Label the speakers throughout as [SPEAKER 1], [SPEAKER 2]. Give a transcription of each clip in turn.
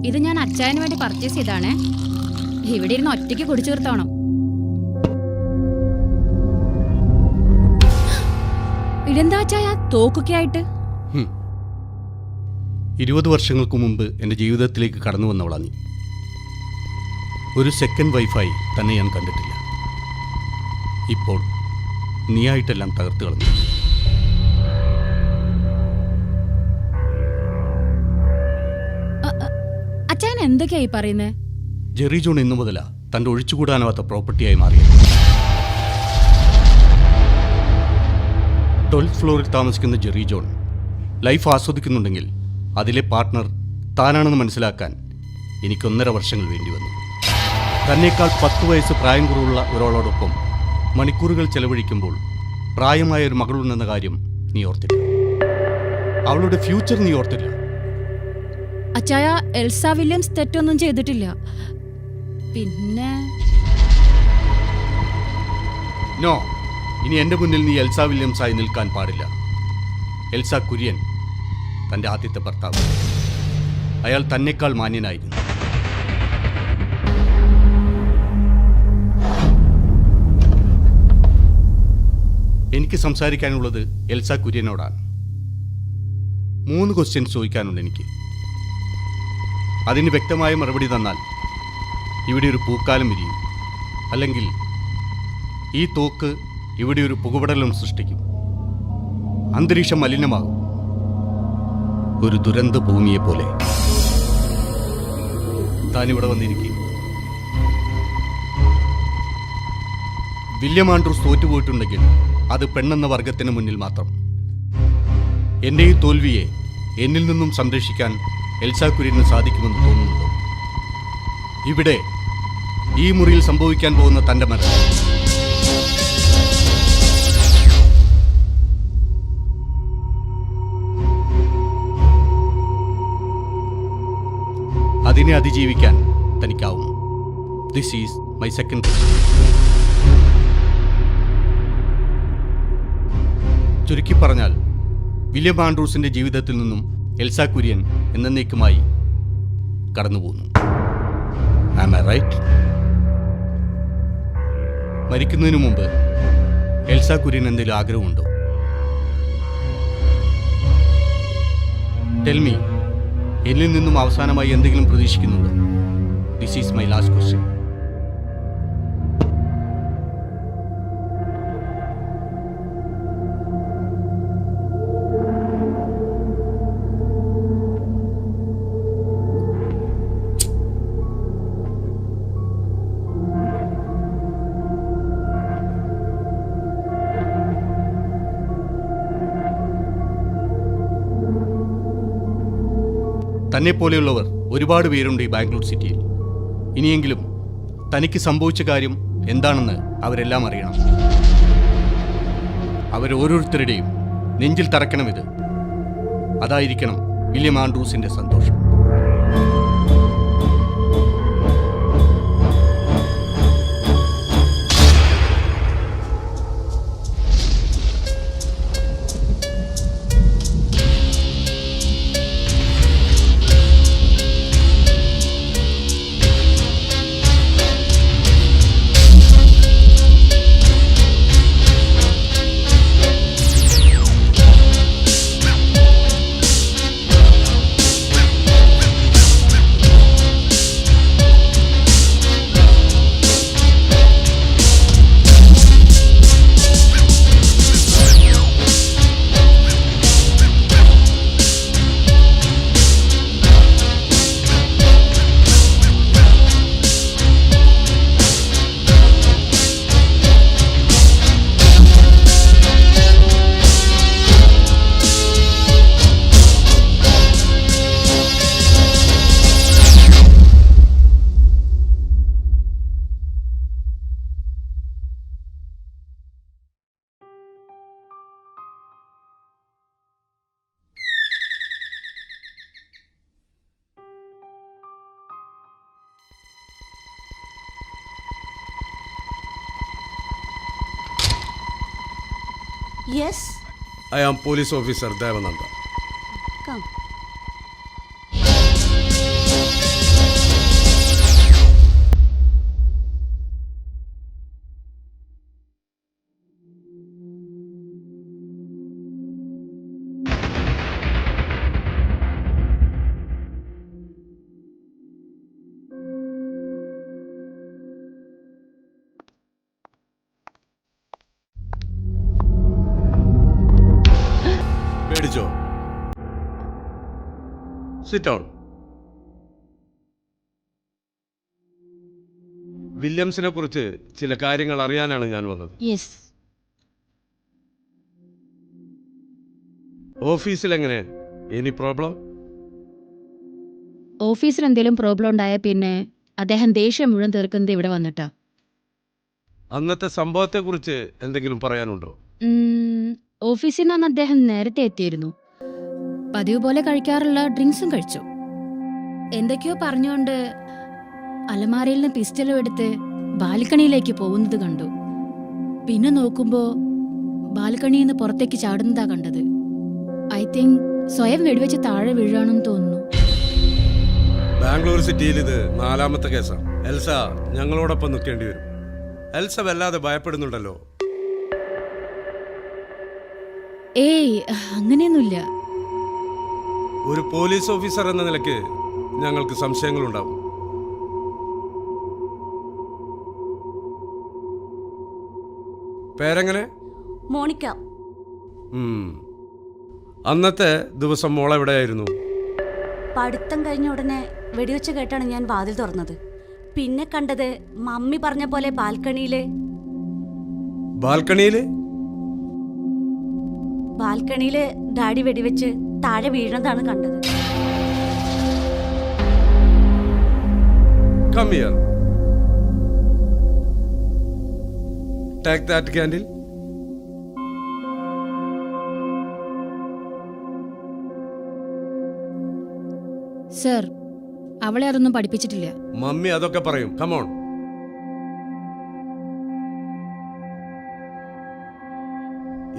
[SPEAKER 1] ഇത് ഞാൻ അച്ചായന് വേണ്ടി പർച്ചേസ് ചെയ്താണേ. ഇവിടെ ഇരുന്ന് ഒറ്റയ്ക്ക് കുടിച്ചു തീർത്തോണം. ഇതെന്താ അച്ചായ തോക്കൊക്കെ ആയിട്ട്?
[SPEAKER 2] 20 വർഷങ്ങൾക്ക് മുമ്പ് എൻ്റെ ജീവിതത്തിലേക്ക് കടന്നു വന്നവളാണ് നീ. ഒരു സെക്കൻഡ് വൈഫായി തന്നെ ഞാൻ കണ്ടിട്ടില്ല. ഇപ്പോൾ നീയായിട്ടെല്ലാം തകർത്ത് കളഞ്ഞു.
[SPEAKER 1] അച്ചായൻ എന്തൊക്കെയായി പറയുന്നേ?
[SPEAKER 2] ജെറി ജോൺ ഇന്നു മുതലാ തൻ്റെ ഒഴിച്ചുകൂടാനാവാത്ത പ്രോപ്പർട്ടിയായി മാറിയത്. 12th ഫ്ലോറിൽ താമസിക്കുന്ന ജെറി ജോൺ ലൈഫ് ആസ്വദിക്കുന്നുണ്ടെങ്കിൽ അതിലെ പാർട്ട്ണർ താനാണെന്ന് മനസ്സിലാക്കാൻ എനിക്ക് 1.5 വർഷങ്ങൾ വേണ്ടി വന്നു. തന്നേക്കാൾ 10 വയസ്സ് പ്രായം കുറവുള്ള ഒരാളോടൊപ്പം മണിക്കൂറുകൾ ചെലവഴിക്കുമ്പോൾ പ്രായമായ ഒരു മകളുണ്ടെന്ന കാര്യം നീ ഓർത്തില്ല. അവളുടെ ഫ്യൂച്ചർ നീ ഓർത്തില്ല.
[SPEAKER 1] അച്ചായ, എൽസ വില്യംസ് തെറ്റൊന്നും ചെയ്തിട്ടില്ല. പിന്നെ
[SPEAKER 2] നോ, ഇനി എൻ്റെ മുന്നിൽ നീ എൽസ വില്യംസായി നിൽക്കാൻ പാടില്ല. എൽസ കുര്യൻ തൻ്റെ ആദ്യത്തെ ഭർത്താവ്. അയാൾ തന്നെക്കാൾ മാന്യനായിരുന്നു. എനിക്ക് സംസാരിക്കാനുള്ളത് എൽസ കുര്യനോടാണ്. 3 ക്വസ്റ്റ്യൻസ് ചോദിക്കാനുണ്ട് എനിക്ക്. അതിന് വ്യക്തമായ മറുപടി തന്നാൽ ഇവിടെ ഒരു പൂക്കാലം വിരിയും, അല്ലെങ്കിൽ ഈ തോക്ക് ഇവിടെ ഒരു പുകപടലം സൃഷ്ടിക്കും. അന്തരീക്ഷം മലിനമാകും, ഒരു ദുരന്ത ഭൂമിയെ പോലെ. താനിവിടെ വന്നിരിക്കും. വില്യം ആൻഡ്രൂസ് തോറ്റുപോയിട്ടുണ്ടെങ്കിൽ അത് പെണ്ണെന്ന വർഗത്തിന് മുന്നിൽ മാത്രം. എൻ്റെ ഈ തോൽവിയെ എന്നിൽ നിന്നും സംരക്ഷിക്കാൻ എൽസ കുര്യന് സാധിക്കുമെന്ന് തോന്നുന്നുണ്ടോ? ഇവിടെ ഈ മുറിയിൽ സംഭവിക്കാൻ പോകുന്ന തൻ്റെ മരണം അതിനെ അതിജീവിക്കാൻ തനിക്കാവും. This is my second question. ചുരുക്കി പറഞ്ഞാൽ, വില്യം ആൻഡ്രൂസിന്റെ ജീവിതത്തിൽ നിന്നും എൽസ കുര്യൻ എന്നേക്കുമായി കടന്നുപോകുന്നു. Am I right? മരിക്കുന്നതിന് മുമ്പ് എൽസ കുര്യൻ എന്തെങ്കിലും ആഗ്രഹമുണ്ടോ? ടെൽ മീ, എന്നിൽ നിന്നും അവസാനമായി എന്തെങ്കിലും പ്രതീക്ഷിക്കുന്നുണ്ടോ? This is my last question. തന്നെപ്പോലെയുള്ളവർ ഒരുപാട് പേരുണ്ട് ഈ ബാംഗ്ലൂർ സിറ്റിയിൽ. ഇനിയെങ്കിലും തനിക്ക് സംഭവിച്ച കാര്യം എന്താണെന്ന് അവരെല്ലാം അറിയണം. അവരോരോരുത്തരുടെയും നെഞ്ചിൽ തറക്കണം ഇത്. അതായിരിക്കണം വില്യം ആൻഡ്രൂസിന്റെ സന്തോഷം.
[SPEAKER 3] Yes?
[SPEAKER 4] I am police officer Devananda.
[SPEAKER 3] Come. Sit down. വില്യംസിനെ കുറിച്ച് ചില കാര്യങ്ങൾ അറിയാനാണ് ഞാൻ വന്നത്.
[SPEAKER 4] യെസ്.
[SPEAKER 3] ഓഫീസിൽ എങ്ങനെ? Any problem?
[SPEAKER 4] ഓഫീസിൽ എന്തെങ്കിലും പ്രോബ്ലം ഉണ്ടായാൽ പിന്നെ അദ്ദേഹം ദേഷ്യം മുഴുവൻ തീർക്കുന്നത് ഇവിടെ വന്നിട്ടാ.
[SPEAKER 3] അന്നത്തെ സംഭവത്തെക്കുറിച്ച് എന്തെങ്കിലും പറയാനുണ്ടോ?
[SPEAKER 4] ഓഫീസിൽ നിന്ന് അദ്ദേഹം നേരത്തെ എത്തിയിരുന്നു.
[SPEAKER 1] പതിവ് പോലെ കഴിക്കാറുള്ള ഡ്രിങ്ക്സും കഴിച്ചു. എന്തൊക്കെയോ പറഞ്ഞുകൊണ്ട് അലമാരയിൽ നിന്ന് പിസ്റ്റലും എടുത്ത് ബാൽക്കണിയിലേക്ക് പോകുന്നത് കണ്ടു. പിന്നെ നോക്കുമ്പോ ബാൽക്കണിയിൽ നിന്ന് പുറത്തേക്ക് ചാടുന്നതാ കണ്ടത്. ഐ തിങ്ക് സ്വയം വെടിവെച്ച് താഴെ വീഴാണെന്ന് തോന്നുന്നു.
[SPEAKER 3] ബാംഗ്ലൂർ സിറ്റിയിൽ ഇത് 4ാമത്തെ കേസാണ്. എൽസ ഞങ്ങളോടൊപ്പം നിൽക്കേണ്ടി വരും. എൽസ വല്ലാതെ ഭയപ്പെടുന്നുണ്ടല്ലോ.
[SPEAKER 1] ഏയ്, അങ്ങനെയൊന്നുമില്ല.
[SPEAKER 3] ഒരു പോലീസ് ഓഫീസർ എന്ന നിലയ്ക്ക് ഞങ്ങൾക്ക് സംശയങ്ങളുണ്ടാവും. പേരെങ്ങനെ?
[SPEAKER 5] മോണിക്ക.
[SPEAKER 3] അന്നത്തെ ദിവസം മോൾ എവിടെയായിരുന്നു?
[SPEAKER 5] പഠിത്തം കഴിഞ്ഞ ഉടനെ വെടിവെച്ച് കേട്ടാണ് ഞാൻ വാതിൽ തുറന്നത്. പിന്നെ കണ്ടത് മമ്മി പറഞ്ഞ പോലെ ബാൽക്കണിയില് ഡാഡി വെടിവെച്ച് താഴെ വീഴുന്നതാണ് കണ്ടത്.
[SPEAKER 3] Come here. Take that candle.
[SPEAKER 1] Sir, അവളെ അതൊന്നും പഠിപ്പിച്ചിട്ടില്ല.
[SPEAKER 3] മമ്മി അതൊക്കെ പറയും. Come on.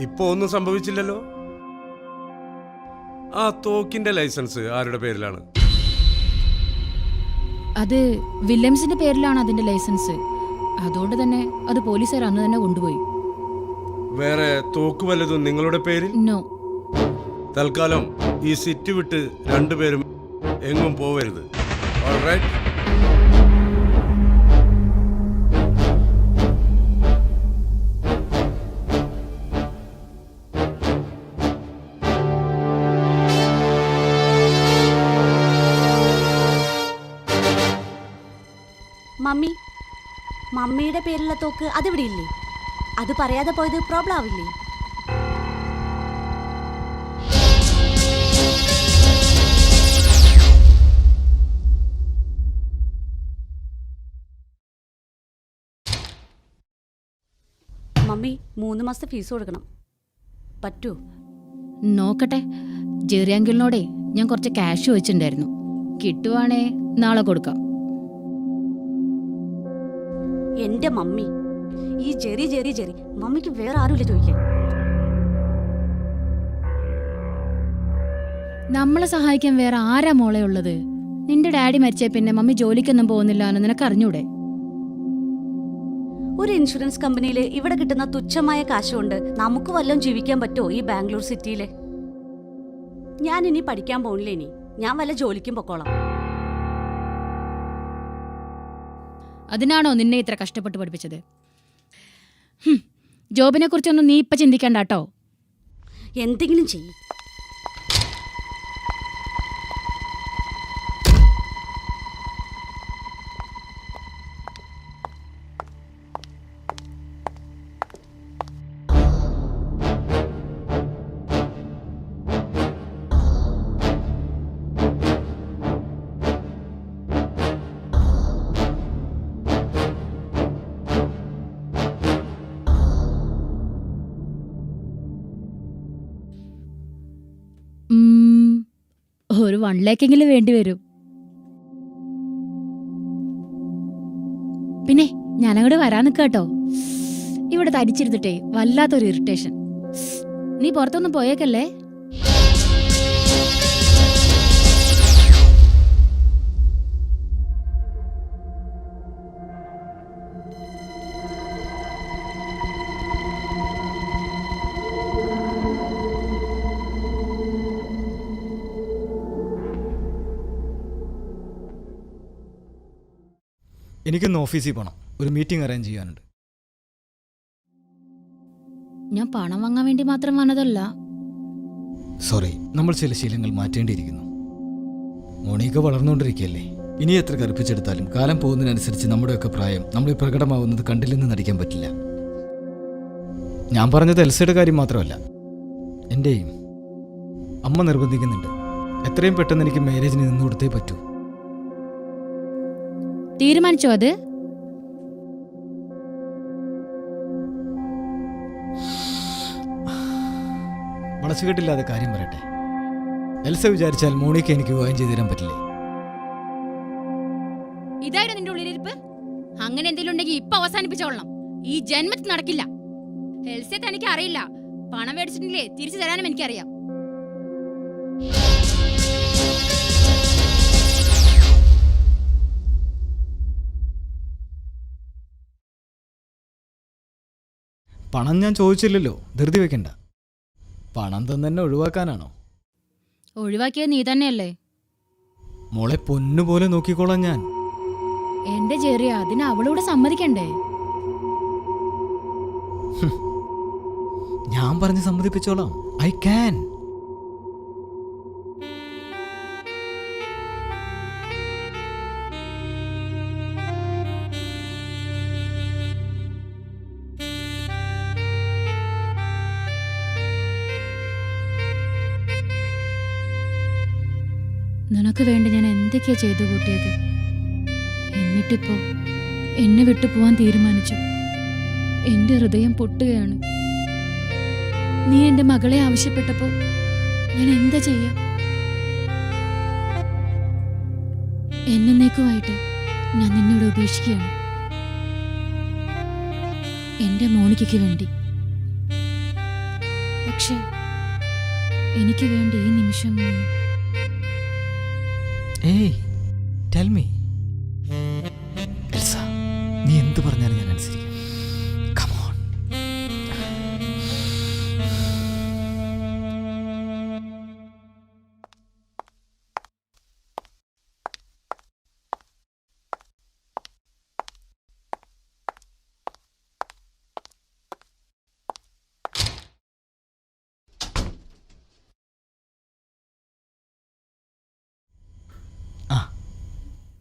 [SPEAKER 3] ഇപ്പോ ഒന്നും സംഭവിച്ചില്ലല്ലോ. ആ തോക്കിന്റെ ലൈസൻസ് ആരുടെ പേരിലാണ്?
[SPEAKER 1] അത് വില്യംസിന്റെ പേരിലാണ് അതിന്റെ ലൈസൻസ്. അതുകൊണ്ട് തന്നെ അത് പോലീസുകാർ അന്ന് തന്നെ കൊണ്ടുപോയി.
[SPEAKER 3] വേറെ തോക്ക് വല്ലതും നിങ്ങളുടെ പേരിൽ?
[SPEAKER 1] നോ.
[SPEAKER 3] തൽക്കാലം ഈ സിറ്റി വിട്ട് രണ്ടുപേരും എങ്ങും പോവരുത്. ഓൾറൈറ്റ്?
[SPEAKER 5] മമ്മിയുടെ പേരിലുള്ള തോക്ക് അതിവിടെ ഇല്ലേ? അത് പറയാതെ പോയത് പ്രോബ്ലം ആവില്ലേ? മമ്മി 3 മാസത്തെ ഫീസ് കൊടുക്കണം. പറ്റുമോ?
[SPEAKER 1] നോക്കട്ടെ. ജെറി അങ്കിളിനോടെ ഞാൻ കുറച്ച് ക്യാഷ് വെച്ചിട്ടുണ്ടായിരുന്നു. കിട്ടുവാണേ നാളെ കൊടുക്കാം.
[SPEAKER 5] എന്റെ മമ്മി, ഈ ജെറി മമ്മിക്ക് വേറെ ആരുമില്ല ചോദിക്കാൻ.
[SPEAKER 1] നമ്മളെ സഹായിക്കാൻ വേറെ ആരാ മോളെ ഉള്ളത്? നിന്റെ ഡാഡി മരിച്ചേ പിന്നെ മമ്മി ജോലിക്കൊന്നും പോകുന്നില്ല എന്ന് നിനക്ക് അറിഞ്ഞൂടെ?
[SPEAKER 5] ഒരു ഇൻഷുറൻസ് കമ്പനിയിൽ ഇവിടെ കിട്ടുന്ന തുച്ഛമായ കാശുകൊണ്ട് നമുക്ക് വല്ലതും ജീവിക്കാൻ പറ്റുമോ ഈ ബാംഗ്ലൂർ സിറ്റിയില്? ഞാൻ ഇനി പഠിക്കാൻ പോണില്ല. ഇനി ഞാൻ വല്ല ജോലിക്കും പൊക്കോളാം.
[SPEAKER 1] അതിനാണോ നിന്നെ ഇത്ര കഷ്ടപ്പെട്ട് പഠിപ്പിച്ചത്? ജോബിനെ കുറിച്ചൊന്നും നീ ഇപ്പൊ ചിന്തിക്കണ്ട കേട്ടോ.
[SPEAKER 5] എന്തെങ്കിലും ചെയ്യും.
[SPEAKER 1] ഒരു 1 ലേക്കെങ്കിലും വേണ്ടി വരും. പിന്നെ ഞാനങ്ങോട്ട് വരാൻ നിൽക്കാട്ടോ. ഇവിടെ തരിച്ചിരുന്നിട്ടേ വല്ലാത്തൊരു ഇറിറ്റേഷൻ. നീ പുറത്തൊന്നും പോയേക്കല്ലേ?
[SPEAKER 6] എനിക്കൊന്ന് ഓഫീസിൽ പോകണം. ഒരു മീറ്റിംഗ് അറേഞ്ച് ചെയ്യാനുണ്ട്.
[SPEAKER 1] ഞാൻ പണം വാങ്ങാൻ വേണ്ടി മാത്രം വന്നതല്ല.
[SPEAKER 6] സോറി, നമ്മൾ ചില ശീലങ്ങൾ മാറ്റേണ്ടിയിരിക്കുന്നു. മോണിക്ക വളർന്നുകൊണ്ടിരിക്കുകയല്ലേ. ഇനി എത്ര കറുപ്പിച്ചെടുത്താലും കാലം പോകുന്നതിനനുസരിച്ച് നമ്മുടെയൊക്കെ പ്രായം നമ്മൾ പ്രകടമാവുന്നത് കണ്ടില്ലെന്ന് നടിക്കാൻ പറ്റില്ല. ഞാൻ പറഞ്ഞത് എൽസയുടെ കാര്യം മാത്രമല്ല, എൻ്റെയും. അമ്മ നിർബന്ധിക്കുന്നുണ്ട്. എത്രയും പെട്ടെന്ന് എനിക്ക് മാരേജിന് നിന്ന് കൊടുത്തേ പറ്റൂ.
[SPEAKER 1] തീരുമാനിച്ചോ അത്?
[SPEAKER 6] വളച്ചുകെട്ടില്ലാതെ കാര്യം പറയട്ടെ. എൽസ വിചാരിച്ചാൽ മോണിക്ക എനിക്ക് വിവാഹം ചെയ്തു തരാൻ പറ്റില്ലേ?
[SPEAKER 1] ഇതായിരുന്നു നിന്റെ ഉള്ളിലിരിപ്പ്? അങ്ങനെ എന്തെങ്കിലും ഉണ്ടെങ്കിൽ ഇപ്പൊ അവസാനിപ്പിച്ചോളണം. ഈ ജന്മത്തിൽ നടക്കില്ല. എൽസയെ തനിക്ക് അറിയില്ല. പണം മേടിച്ചിട്ടില്ലേ തിരിച്ചു തരാനും എനിക്കറിയാം.
[SPEAKER 6] പണം ഞാൻ ചോദിച്ചില്ലല്ലോ, ധൃതി വെക്കണ്ട. പണം തന്നെ ഒഴിവാക്കാനാണോ?
[SPEAKER 1] ഒഴിവാക്കിയത് നീ തന്നെയല്ലേ?
[SPEAKER 6] മോളെ പൊന്നുപോലെ നോക്കിക്കോളാം ഞാൻ.
[SPEAKER 1] എന്റെ ചെറിയ അതിന് അവളോട് സമ്മതിക്കണ്ടേ?
[SPEAKER 6] ഞാൻ പറഞ്ഞ് സമ്മതിപ്പിച്ചോളാം. I can.
[SPEAKER 1] നിനക്ക് വേണ്ടി ഞാൻ എന്തൊക്കെയാ ചെയ്തു കൂട്ടിയത്. എന്നിട്ടിപ്പോ എന്നെ വിട്ടു പോവാൻ തീരുമാനിച്ചു. എന്റെ ഹൃദയം പൊട്ടുകയാണ്. നീ എന്റെ മകളെ ആവശ്യപ്പെട്ടപ്പോ ഞാൻ എന്താ ചെയ്യാ? എന്നേക്കുമായിട്ട് ഞാൻ നിന്നോട് ഉപേക്ഷിക്കുകയാണ്. എന്റെ മോണിക്കയ്ക്ക് വേണ്ടി. പക്ഷെ എനിക്ക് വേണ്ടി ഈ നിമിഷം നീ
[SPEAKER 6] ഏയ് ടെൽ മീ. എൽസ, നീ എന്ത് പറഞ്ഞാലും ഞാൻ അനുസരിക്കും. Come on.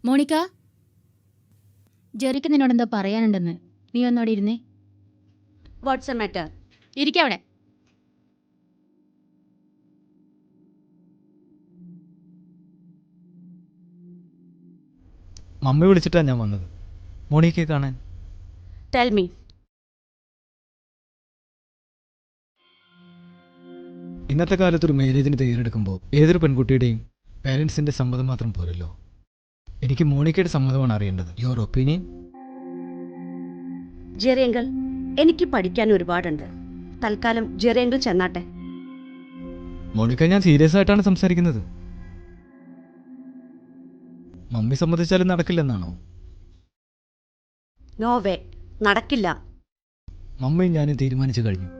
[SPEAKER 1] മോണിക്ക,
[SPEAKER 4] ജെറിക്ക് നിന്നോട് എന്താ പറയാനുണ്ടെന്ന്. നീ ഒന്നോടെ ഇരുന്നേ.
[SPEAKER 5] What's a matter?
[SPEAKER 4] ഇരിക്കവിടെ.
[SPEAKER 6] മമ്മി വിളിച്ചിട്ടാണ് ഞാൻ വന്നത്, മോണിക്കയെ കാണാൻ.
[SPEAKER 5] Tell me.
[SPEAKER 6] ഇന്നത്തെ കാലത്ത് ഒരു മാരേജിന് തയ്യാറെടുക്കുമ്പോൾ ഏതൊരു പെൺകുട്ടിയുടെയും പേരൻസിൻ്റെ സമ്മതം മാത്രം പോരല്ലോ. എനിക്ക് മോണിക്കയുടെ സമ്മതമാണ് അറിയേണ്ടത്. Your opinion?
[SPEAKER 5] ജെറിയങ്കിൾ, എനിക്ക് പഠിക്കാൻ ഒരുപാടുണ്ട്. തൽക്കാലം ജെറിയങ്കിൾ ചെന്നാട്ടെ.
[SPEAKER 6] മോണിക്ക, ഞാൻ സീരിയസ് ആയിട്ടാണ് സംസാരിക്കുന്നത്. മമ്മി സമ്മതിച്ചാലും നടക്കില്ലെന്നാണോ?
[SPEAKER 5] നോ വേ, നടക്കില്ല.
[SPEAKER 6] മമ്മി ഞാനും തീരുമാനിച്ചു കഴിഞ്ഞു.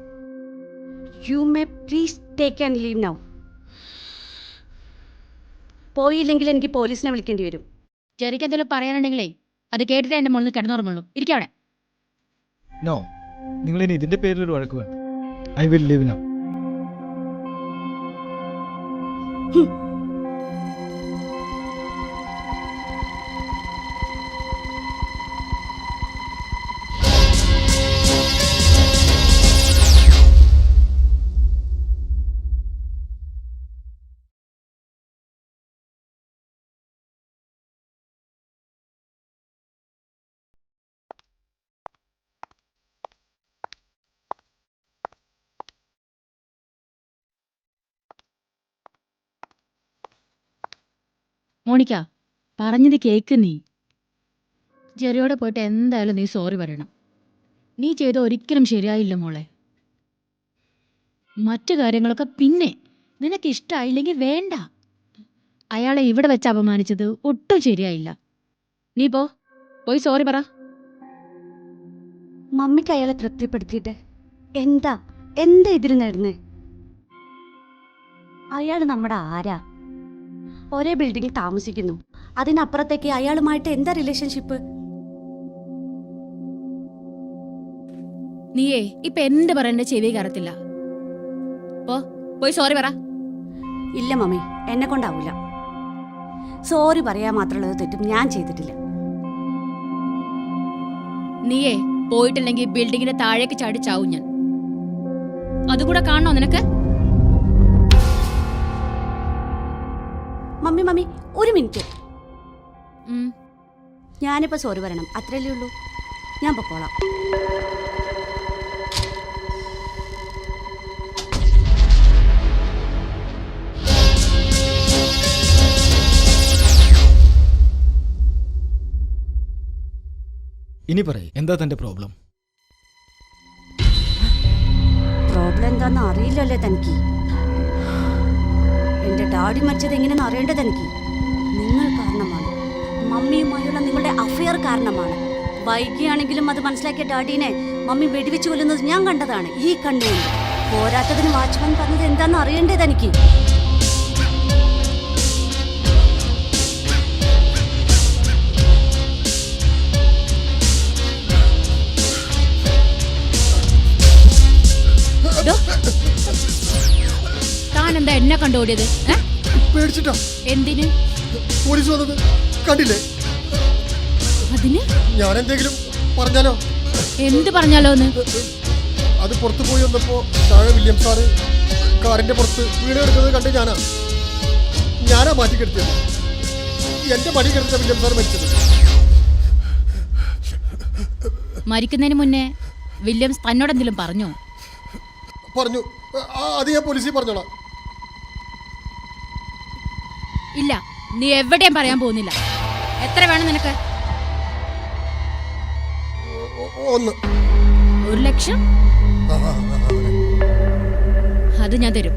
[SPEAKER 5] You may please take and leave now. പോയില്ലെങ്കിൽ എനിക്ക് പോലീസിനെ വിളിക്കേണ്ടി വരും.
[SPEAKER 4] ജെറിക്ക് എന്തെങ്കിലും പറയാനുണ്ടെങ്കിലേ അത് കേട്ടിട്ട് എന്റെ മുകളിൽ കിടന്നുറങ്ങുള്ളൂ. ഇരിക്കവിടെ.
[SPEAKER 6] നോ, നിങ്ങളിനി ഇതിൻ്റെ പേരിൽ ഒരു വഴക്ക് വേണം. I will leave now.
[SPEAKER 4] Monica, പറഞ്ഞത് കേക്ക് നീ. ജെറിയോടെ പോയിട്ട് എന്തായാലും നീ സോറി പറയണം. നീ ചെയ്ത ഒരിക്കലും ശരിയായില്ല മോളെ. മറ്റു കാര്യങ്ങളൊക്കെ പിന്നെ. നിനക്ക് ഇഷ്ടമായില്ലെങ്കിൽ വേണ്ട. അയാളെ ഇവിടെ വെച്ച് അപമാനിച്ചത് ഒട്ടും ശരിയായില്ല. നീ പോയി സോറി പറ.
[SPEAKER 5] മമ്മിക്ക് അയാളെ തൃപ്തിപ്പെടുത്തിയിട്ട് എന്താ ഇതിൽ നേടുന്നേ? അയാൾ നമ്മുടെ ആരാ? ഒരേ ബിൽഡിങ്ങിൽ താമസിക്കുന്നു. അതിനപ്പുറത്തേക്ക് അയാളുമായിട്ട് എന്താ റിലേഷൻഷിപ്പ്?
[SPEAKER 1] നീയേ ഇപ്പൊ എന്ത് പറയണ്ട ചെവി കയറത്തില്ല. പോയി സോറി പറ.
[SPEAKER 5] ഇല്ല മമ്മി, എന്നെ കൊണ്ടാവൂല. സോറി പറയാൻ മാത്രമുള്ളത് തെറ്റും ഞാൻ ചെയ്തിട്ടില്ല.
[SPEAKER 1] നീയേ പോയിട്ടില്ലെങ്കിൽ ബിൽഡിങ്ങിന്റെ താഴേക്ക് ചാടി ചാവും ഞാൻ. അതുകൂടെ കാണണോ നിനക്ക്?
[SPEAKER 5] മമ്മി മമ്മി ഒരു മിനിറ്റ്,
[SPEAKER 1] ഉം.
[SPEAKER 5] ഞാനിപ്പോ സോറി പറയണം, അത്രയല്ലേ ഉള്ളൂ. ഞാൻ പൊക്കോളാം.
[SPEAKER 6] ഇനി പറയ്, എന്താ തന്റെ പ്രോബ്ലം?
[SPEAKER 5] പ്രോബ്ലം എന്താന്ന് അറിയില്ലല്ലേ തനിക്ക്? എന്റെ ഡാഡി മരിച്ചത് എങ്ങനെയെന്ന് അറിയേണ്ടത് എനിക്ക്. നിങ്ങൾ കാരണമാണ്, മമ്മിയുമായുള്ള നിങ്ങളുടെ അഫെയർ കാരണമാണ്. വൈകിയാണെങ്കിലും അത് മനസ്സിലാക്കിയ ഡാഡീനെ മമ്മി വെടിവെച്ച് കൊല്ലുന്നത് ഞാൻ കണ്ടതാണ് ഈ കണ്ണുകൊണ്ട്. പോരാത്തതിന് വാച്ച്മാൻ പറഞ്ഞത് എന്താന്ന് അറിയേണ്ടത് എനിക്ക്.
[SPEAKER 1] താൻ എന്താ എന്നെ കണ്ടോടിയത്?
[SPEAKER 7] പേടിച്ചിട്ടാ
[SPEAKER 1] എന്തിന്?
[SPEAKER 7] പോലീസ് വന്നത് കണ്ടില്ലേ?
[SPEAKER 1] അതിന്
[SPEAKER 7] ഞാൻ എന്തെങ്കിലും പറഞ്ഞാലോ?
[SPEAKER 1] എന്ത് പറഞ്ഞാലോന്ന്?
[SPEAKER 7] അത് പുറത്തു പോയി വന്നപ്പോ താഴെ വില്യം സാറ് കാറിന്റെ പുറത്ത് വീട് എടുക്കുന്നത് കണ്ട് ഞാനാ മാറ്റി കെടുത്തത്. എന്റെ മടി കിടന്ന വില്യം സാർ മരിച്ചത്.
[SPEAKER 1] മരിക്കുന്നതിന് മുന്നേ വില്യംസ് തന്നോട് എന്തെങ്കിലും പറഞ്ഞോ?
[SPEAKER 7] പറഞ്ഞു. അത് ഞാൻ പോലീസിൽ പറഞ്ഞോളാം.
[SPEAKER 1] ഇല്ല, നീ എവിടെയും പറയാൻ പോകുന്നില്ല. എത്ര വേണം നിനക്ക്?
[SPEAKER 7] 1
[SPEAKER 1] 1,00,000? അത് ഞാൻ തരും.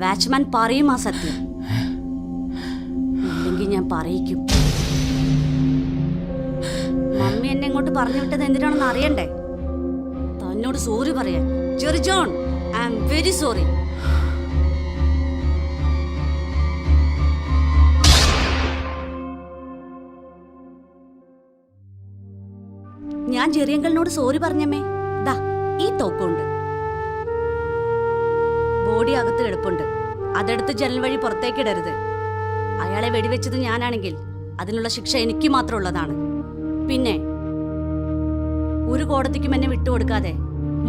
[SPEAKER 5] വാച്ച്മാൻ പറയും ആ സത്യം, ഇല്ലെങ്കിൽ ഞാൻ പറയിക്കും. മമ്മി എന്നെ ഇങ്ങോട്ട് പറഞ്ഞു വിട്ടത് എന്തിനാണെന്ന് അറിയണ്ടേ? തന്നോട് സോറി പറയാൻ. Jerry John, I am very sorry. ഞാൻ ജെറിയങ്കളിനോട് സോറി പറഞ്ഞമ്മേ. ദാ ഈ തോക്കുണ്ട്, ബോഡി അകത്ത് കിടപ്പുണ്ട്. അതെടുത്ത് ജനൽ വഴി പുറത്തേക്ക് ഇടരുത്. അയാളെ വെടിവെച്ചത് ഞാനാണെങ്കിൽ അതിനുള്ള ശിക്ഷ എനിക്ക് മാത്രം ഉള്ളതാണ്. പിന്നെ ഒരു കോടതിക്കും എന്നെ വിട്ടുകൊടുക്കാതെ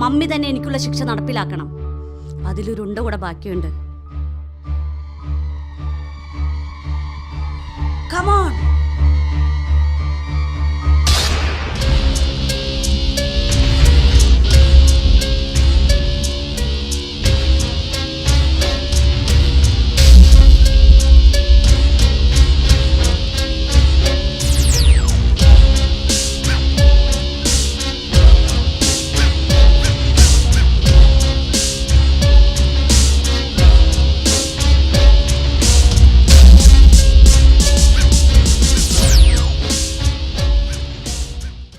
[SPEAKER 5] മമ്മി തന്നെ എനിക്കുള്ള ശിക്ഷ നടപ്പിലാക്കണം. അതിലൊരുണ്ട കൂടെ ബാക്കിയുണ്ട്. Come on.